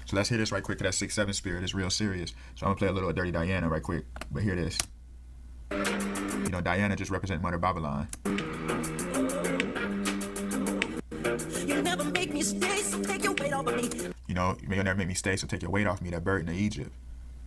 So let's hear this right quick, 'cause that 6-7 spirit is real serious. So I'm gonna play a little Dirty Diana right quick. But hear this. You know, Diana just represents Mother Babylon. You never make me stay, so take your weight off of me. You know, you'll never make me stay, so take your weight off me, that burden of Egypt.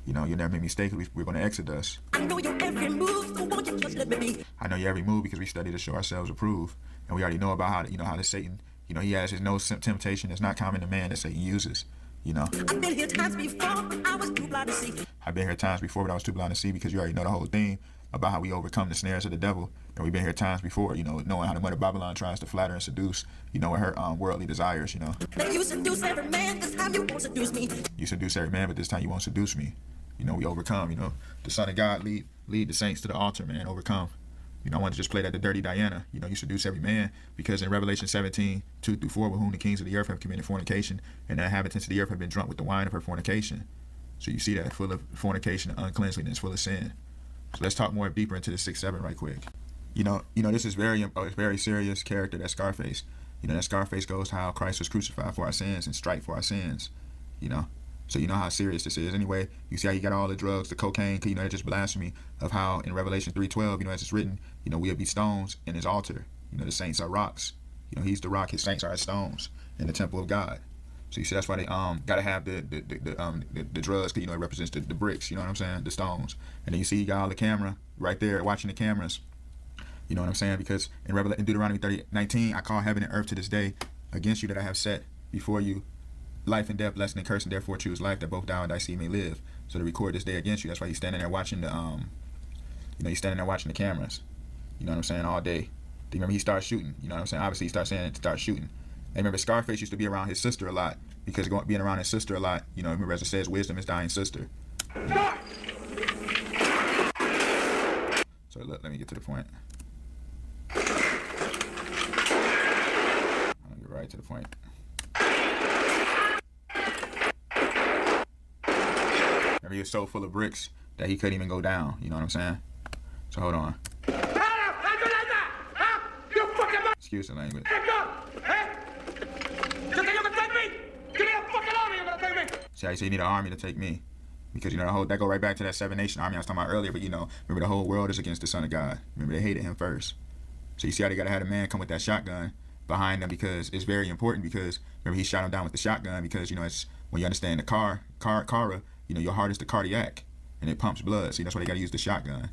You know, you'll never make me stay because we're going to Exodus. I know your every move, so won't you just let me be? I know your every move because we study to show ourselves approved. And we already know about how, how the Satan, he has his no temptation that's not common to man that Satan uses, I've been here times before, but I was too blind to see. I've been here times before, but I was too blind to see, because you already know the whole thing about how we overcome the snares of the devil. And we've been here times before, knowing how the Mother Babylon tries to flatter and seduce, with her worldly desires, That you seduce every man, this time you won't seduce me. You seduce every man, but this time you won't seduce me. We overcome, the Son of God lead the saints to the altar, man, overcome. I want to just play that, the Dirty Diana. You seduce every man, because in Revelation 17:2-4, with whom the kings of the earth have committed fornication, and the inhabitants of the earth have been drunk with the wine of her fornication. So you see that, full of fornication and uncleanliness, full of sin. So let's talk more deeper into the 6-7 right quick. This is very serious character, that Scarface. That Scarface goes to how Christ was crucified for our sins and striped for our sins. So you know how serious this is. Anyway, you see how he got all the drugs, the cocaine, it's just blasphemy of how in Revelation 3:12, as it's written, we'll be stones in his altar. The saints are rocks. He's the rock, his saints are his stones in the temple of God. So you see that's why they gotta have the drugs, because it represents the bricks, you know what I'm saying, the stones. And then you see he got all the camera right there watching the cameras. You know what I'm saying? Because in Deuteronomy 30:19, I call heaven and earth to this day against you, that I have set before you life and death, blessing and cursing, therefore choose life, that both thou and thy seed may live. So to record this day against you. That's why he's standing there watching the he's standing there watching the cameras. You know what I'm saying, all day. Do you remember he starts shooting? You know what I'm saying? Obviously he starts shooting. And remember, Scarface used to be around his sister a lot, because being around his sister a lot, remember, as it says, wisdom is dying sister. So look, let me get to the point. I'm gonna get right to the point. He was so full of bricks that he couldn't even go down. You know what I'm saying? So hold on. Excuse the language. See how you say you need an army to take me? Because that go right back to that 7 Nation army I was talking about earlier. But remember, the whole world is against the Son of God. Remember, they hated him first. So you see how they gotta have a man come with that shotgun behind them, because it's very important. Because remember, he shot him down with the shotgun, because it's when you understand the kara, your heart is the cardiac, and it pumps blood. See, that's why they gotta use the shotgun.